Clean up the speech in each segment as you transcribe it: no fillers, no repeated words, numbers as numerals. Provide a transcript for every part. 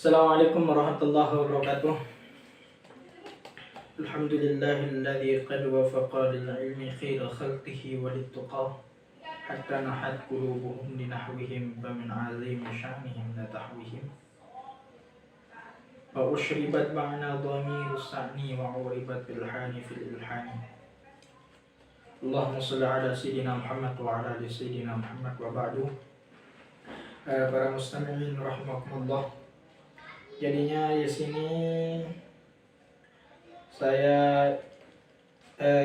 Assalamualaikum warahmatullahi wabarakatuh. Alhamdulillahilladzi qad wafaqa lil ilmi khaira khalqihi wa littuqa hatta nahat qulubuhum li nahwihim wa min azim sya'nihim la tahwihim wa ushribat ma'na dhamiru sa'ni wa uribat bil hani fil ilhani. Allahumma shalli ala sayyidina Muhammad wa ala ali sayyidina Muhammad wa ba'du. Para mustami'in rahimakumullah. Jadinya di sini saya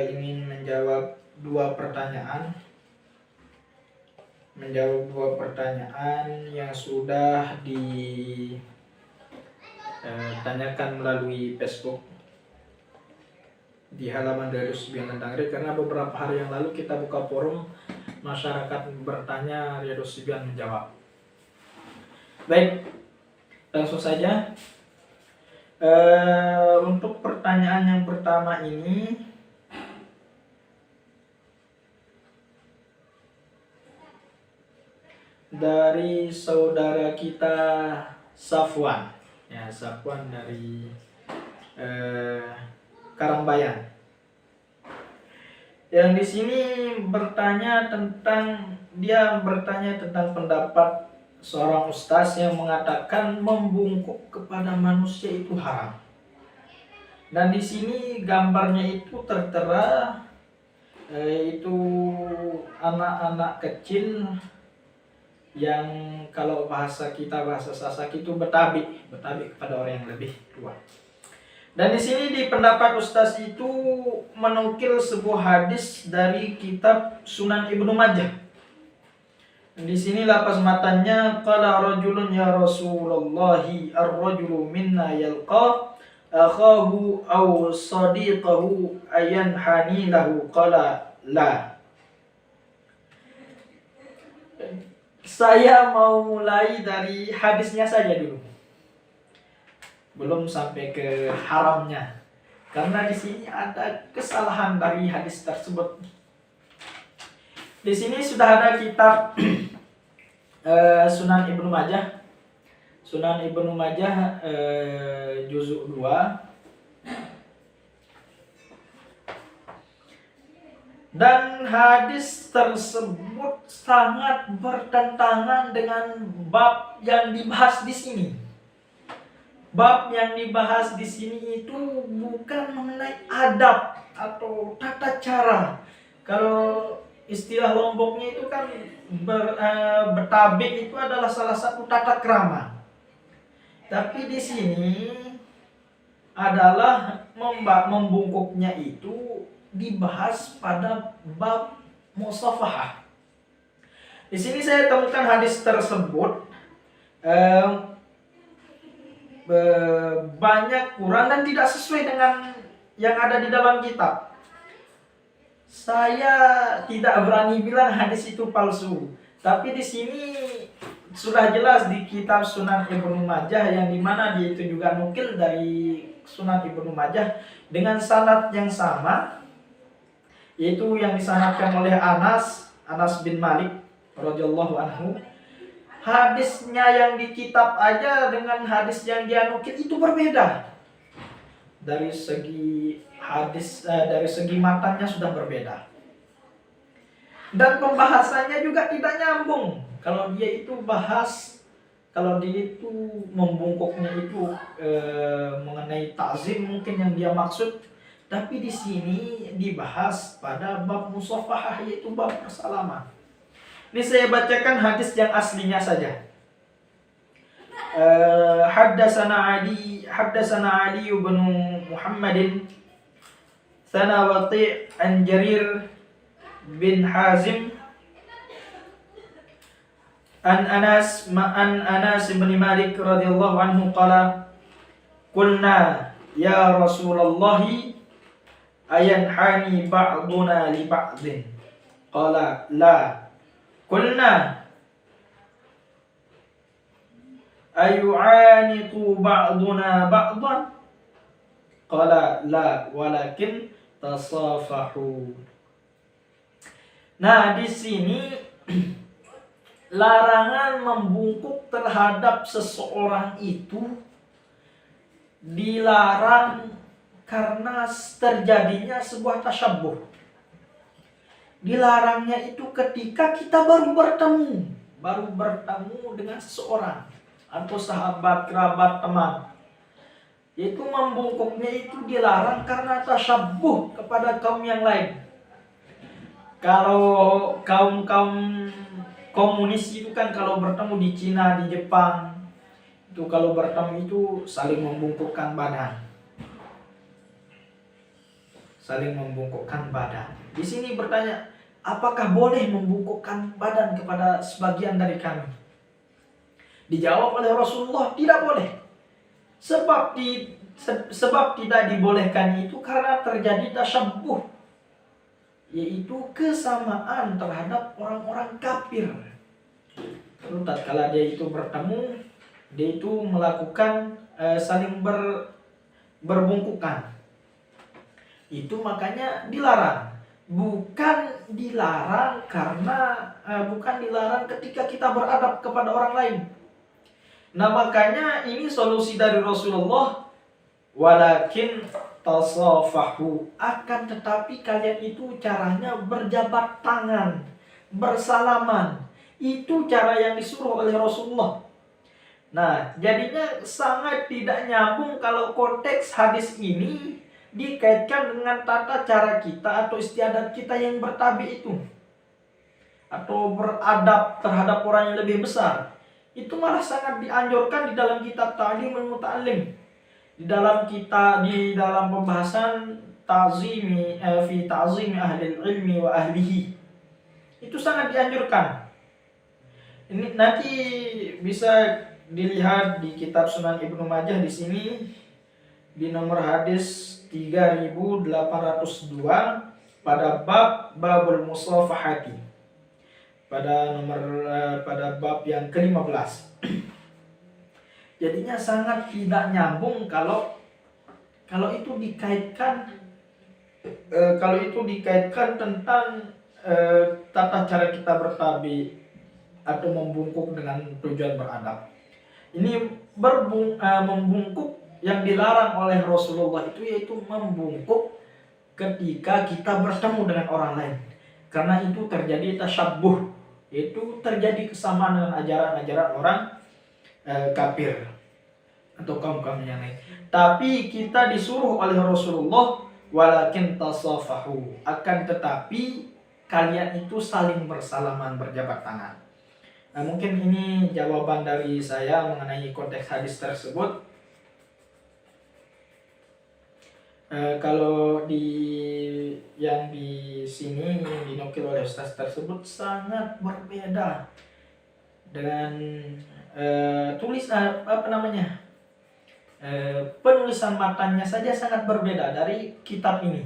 ingin menjawab dua pertanyaan yang sudah ditanyakan melalui Facebook di halaman dari Riyadhus Tangril, karena beberapa hari yang lalu kita buka forum masyarakat bertanya, Riyadhus menjawab. Baik, langsung saja. Untuk pertanyaan yang pertama ini dari saudara kita Safwan, ya, Safwan dari Karangbayan. Yang di sini bertanya tentang pendapat seorang ustaz yang mengatakan membungkuk kepada manusia itu haram. Dan di sini gambarnya itu tertera itu anak-anak kecil yang kalau bahasa Sasak itu betabik kepada orang yang lebih tua. Dan di sini di pendapat ustaz itu menukil sebuah hadis dari kitab Sunan Ibnu Majah. Di sini lapas matanya, qala rajulun ya Rasulullah ar-rajulu minna yalqa akhahu aw sadiqahu ayanhani lahu, qala la. Saya mau mulai dari hadisnya saja dulu, belum sampai ke haramnya, karena di sini ada kesalahan dari hadis tersebut. Di sini sudah ada kitab Sunan Ibnu Majah juzuk 2. Dan hadis tersebut sangat bertentangan dengan bab yang dibahas di sini. Bab yang dibahas di sini itu bukan mengenai adab atau tata cara. Kalau istilah Lomboknya itu kan betabik itu adalah salah satu tata krama. Tapi di sini adalah membungkuknya itu dibahas pada bab musafahah. Di sini saya temukan hadis tersebut banyak kurang dan tidak sesuai dengan yang ada di dalam kitab. Saya tidak berani bilang hadis itu palsu, tapi di sini sudah jelas di kitab Sunan Ibnu Majah, yang dimana dia itu juga nukil dari Sunan Ibnu Majah dengan sanad yang sama, yaitu yang disanadkan oleh Anas bin Malik radhiyallahu anhu. Hadisnya yang di kitab aja dengan hadis yang dia nukil itu berbeda. Dari segi hadis, dari segi matanya sudah berbeda. Dan pembahasannya juga tidak nyambung. Kalau dia itu membungkuknya itu mengenai ta'zim mungkin yang dia maksud, tapi di sini dibahas pada bab musafahah, yaitu bab persalaman. Ini saya bacakan hadis yang aslinya saja. Haddatsana Ali bin Muhammadin Sanawati an Jarir bin Hazim an Anas bin Malik radhiyallahu anhu qala qulna ya Rasulullah ayanhani ba'duna li ba'din, qala la. Qulna ayu'aniqu ba'duna ba'dan, qala la walakin tasafahu. Nah, di sini larangan membungkuk terhadap seseorang itu dilarang karena terjadinya sebuah tasyabuh. Dilarangnya itu ketika kita baru bertemu dengan seseorang atau sahabat, kerabat, teman. Itu membungkuknya itu dilarang karena tasyabuh kepada kaum yang lain. Kalau kaum komunis itu kan kalau bertemu di Cina, di Jepang, itu kalau bertemu itu saling membungkukkan badan. Di sini bertanya, apakah boleh membungkukkan badan kepada sebagian dari kami? Dijawab oleh Rasulullah, tidak boleh. Sebab tidak dibolehkan itu karena terjadi tasyabuh, yaitu kesamaan terhadap orang-orang kafir. Lalu tatkala dia itu bertemu, dia itu melakukan saling berbungkukan. Itu makanya dilarang. Bukan dilarang ketika kita beradab kepada orang lain. Nah, makanya ini solusi dari Rasulullah, walakin tasafahu, akan tetapi kalian itu caranya berjabat tangan, bersalaman. Itu cara yang disuruh oleh Rasulullah. Nah, jadinya sangat tidak nyambung kalau konteks hadis ini dikaitkan dengan tata cara kita atau istiadat kita yang bertabi itu, atau beradab terhadap orang yang lebih besar. Itu malah sangat dianjurkan di dalam kitab Ta'limul Muta'allim, di dalam pembahasan fi ta'zimi ahli ilmi wa ahlihi. Itu sangat dianjurkan. Ini nanti bisa dilihat di kitab Sunan Ibnu Majah di sini di nomor hadis 3802 pada babul musafahati, pada bab yang ke-15. Jadinya sangat tidak nyambung kalau itu dikaitkan tentang tata cara kita bertabi atau membungkuk dengan tujuan beradab. Ini membungkuk yang dilarang oleh Rasulullah itu yaitu membungkuk ketika kita bertemu dengan orang lain, karena itu terjadi tasyabuh, itu terjadi kesamaan dengan ajaran-ajaran orang kafir atau kaum yang lain. Tapi kita disuruh oleh Rasulullah, walakin tasafahu, akan tetapi kalian itu saling bersalaman, berjabat tangan. Nah, mungkin ini jawaban dari saya mengenai konteks hadis tersebut. Kalau yang di sini yang dinukil oleh ustaz tersebut sangat berbeda dengan penulisan matanya saja sangat berbeda dari kitab ini.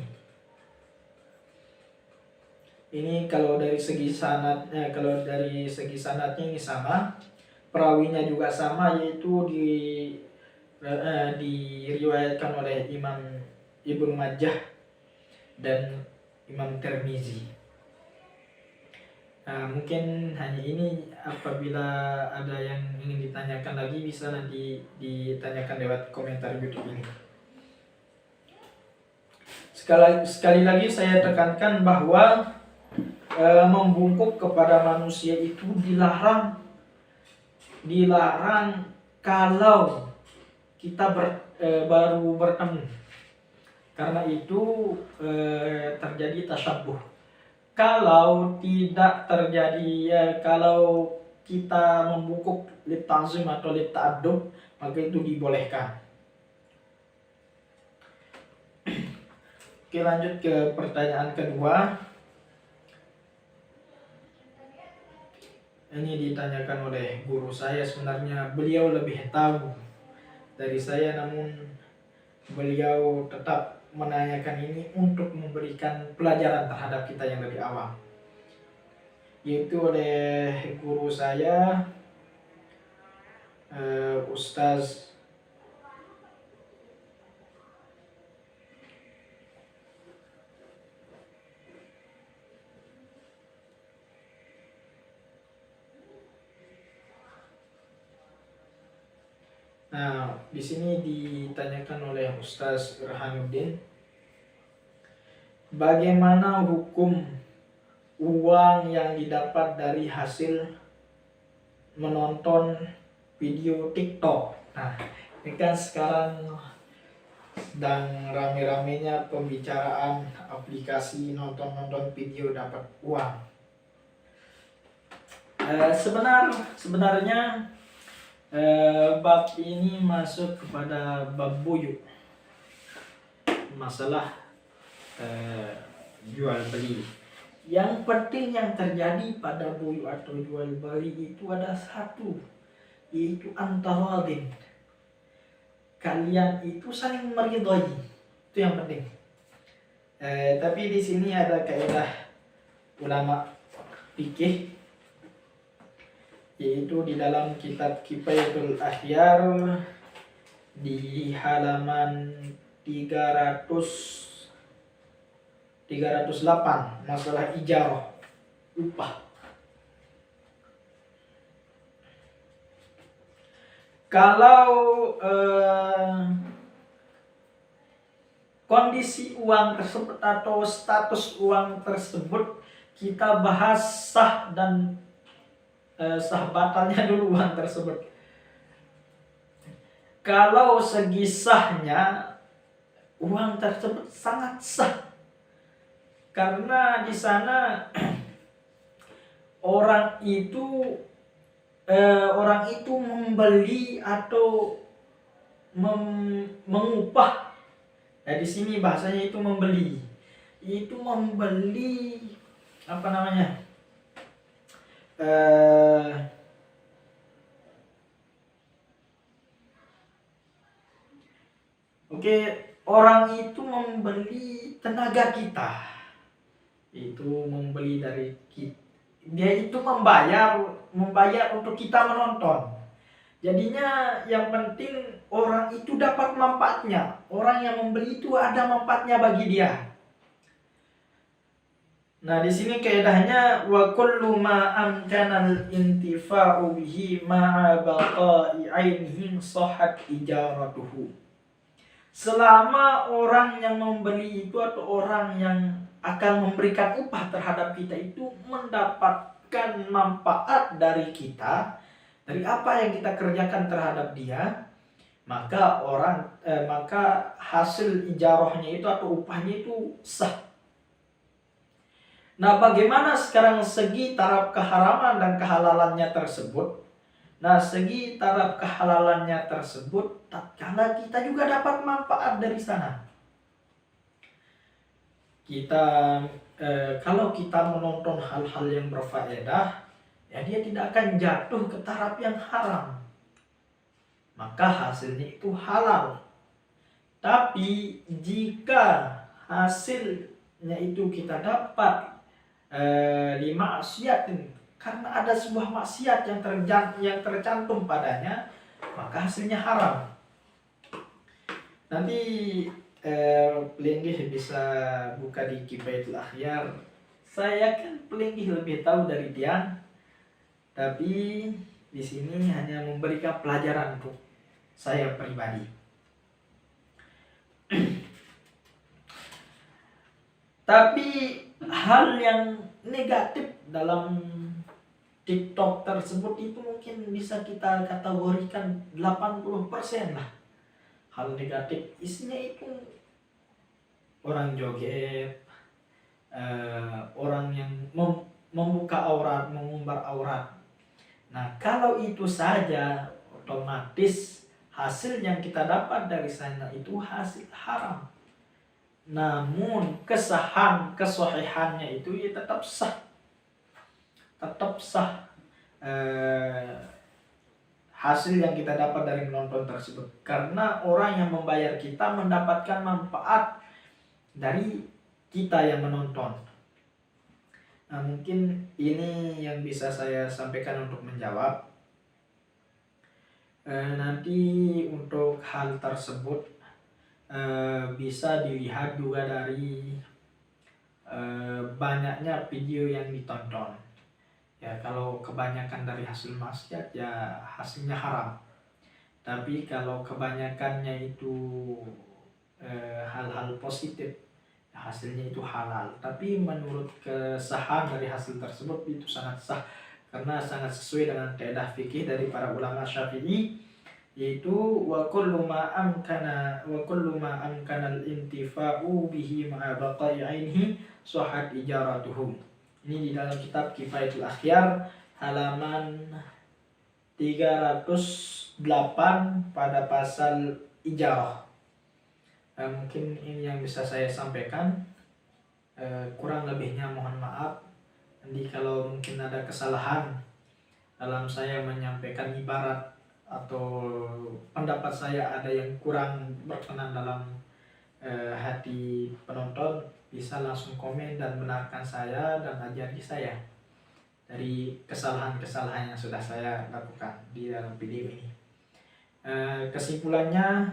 Ini kalau dari segi sanadnya ini sama, perawinya juga sama, yaitu diriwayatkan oleh Imam Ibnu Majah dan Imam Tirmizi. Nah, mungkin hanya ini. Apabila ada yang ingin ditanyakan lagi bisa nanti ditanyakan lewat komentar YouTube ini. Sekali lagi saya tekankan bahwa membungkuk kepada manusia itu dilarang kalau kita baru bertemu. Karena itu terjadi tasyabuh. Kalau tidak terjadi, kalau kita membungkuk litazim atau lita'adub, maka itu dibolehkan. Oke, lanjut ke pertanyaan kedua. Ini ditanyakan oleh guru saya. Sebenarnya beliau lebih tahu dari saya, namun beliau tetap menanyakan ini untuk memberikan pelajaran terhadap kita yang lebih awam, yaitu oleh guru saya, Ustaz Nah, di sini ditanyakan oleh Ustaz Burhanuddin, bagaimana hukum uang yang didapat dari hasil menonton video TikTok? Nah, ini kan sekarang sedang rame-ramenya pembicaraan aplikasi nonton-nonton video dapat uang. Sebenarnya bab ini masuk kepada bab buyuk, masalah jual beli. Yang penting yang terjadi pada buyuk atau jual beli itu ada satu, yaitu antaradin. Kalian itu saling meridhai, itu yang penting. Tapi di sini ada kaidah ulama fikih, yaitu di dalam kitab Kifayatul Akhyar di halaman 308 masalah ijarah upah. Kalau kondisi uang tersebut atau status uang tersebut kita bahas sah dan sah batalnya dulu uang tersebut. Kalau segi sahnya, uang tersebut sangat sah karena di sana orang itu membeli atau mengupah. Nah, di sini bahasanya itu membeli. Itu membeli apa namanya? Orang itu membeli tenaga kita. Itu membeli dari kita. Dia itu membayar untuk kita menonton. Jadinya yang penting orang itu dapat manfaatnya. Orang yang membeli itu ada manfaatnya bagi dia. Nah, di sini kaidahnya wa kullu ma amkana al-intifa'u bihi ma'a baqa'i 'ainihi sahhat ijaratuhu. Selama orang yang membeli itu atau orang yang akan memberikan upah terhadap kita itu mendapatkan manfaat dari kita, dari apa yang kita kerjakan terhadap dia, maka maka hasil ijarahnya itu atau upahnya itu sah. Nah, bagaimana sekarang segi taraf keharaman dan kehalalannya tersebut? Nah, segi taraf kehalalannya tersebut, tatkala kita juga dapat manfaat dari sana. Kalau kita menonton hal-hal yang berfaedah, ya dia tidak akan jatuh ke taraf yang haram. Maka hasilnya itu halal. Tapi jika hasilnya itu kita dapat di maksiat, karena ada sebuah maksiat yang tercantum padanya, maka hasilnya haram. Nanti Pelinggih bisa buka di Kifayatul Akhyar. Saya kan Pelinggih lebih tahu dari dia, tapi di sini hanya memberikan pelajaran untuk saya pribadi. Tapi hal yang negatif dalam TikTok tersebut itu mungkin bisa kita kategorikan 80% lah. Hal negatif isinya itu orang joget, orang yang membuka aurat, mengumbar aurat. Nah, kalau itu saja otomatis hasil yang kita dapat dari sana itu hasil haram. Namun kesahihannya itu ya tetap sah. Hasil yang kita dapat dari menonton tersebut, karena orang yang membayar kita mendapatkan manfaat dari kita yang menonton. Nah, mungkin ini yang bisa saya sampaikan untuk menjawab. Nanti untuk hal tersebut bisa dilihat juga dari banyaknya video yang ditonton. Ya, kalau kebanyakan dari hasil maksiat ya hasilnya haram. Tapi kalau kebanyakannya itu hal-hal positif, hasilnya itu halal. Tapi menurut kesahan dari hasil tersebut itu sangat sah, karena sangat sesuai dengan kaidah fikih dari para ulama Syafi'i, yaitu wa kullu ma amkana al-intifa'u bihi ma'a baqa'i 'ainihi sahhat ijaratuhu. Ini di dalam kitab Kifayatul Akhyar halaman 308 pada pasal ijarah. Mungkin ini yang bisa saya sampaikan. Kurang lebihnya mohon maaf. Jadi kalau mungkin ada kesalahan dalam saya menyampaikan ibarat atau pendapat saya ada yang kurang berkenan dalam hati penonton, bisa langsung komen dan benarkan saya dan ajari saya dari kesalahan-kesalahan yang sudah saya lakukan di dalam video ini. Kesimpulannya,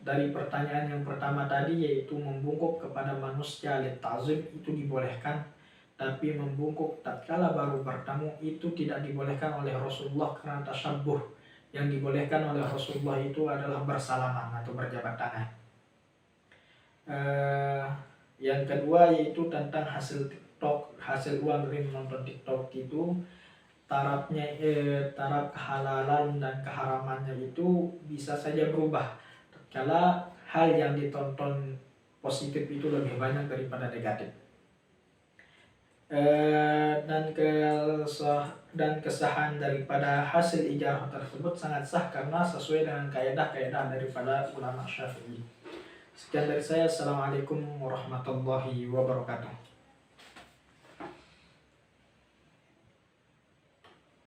dari pertanyaan yang pertama tadi, yaitu membungkuk kepada manusia litta'zim itu dibolehkan, tapi membungkuk tatkala baru bertemu itu tidak dibolehkan oleh Rasulullah karena tasyabbuh. Yang dibolehkan oleh Rasulullah itu adalah bersalaman atau berjabat tangan. Yang kedua yaitu tentang hasil TikTok, hasil uang dari menonton TikTok itu taraf kehalalan dan keharamannya itu bisa saja berubah kalau hal yang ditonton positif itu lebih banyak daripada negatif. Dan kesahan daripada hasil ijarah tersebut sangat sah karena sesuai dengan kaidah-kaidah daripada ulama Syafi'i. Sekian dari saya. Assalamualaikum warahmatullahi wabarakatuh.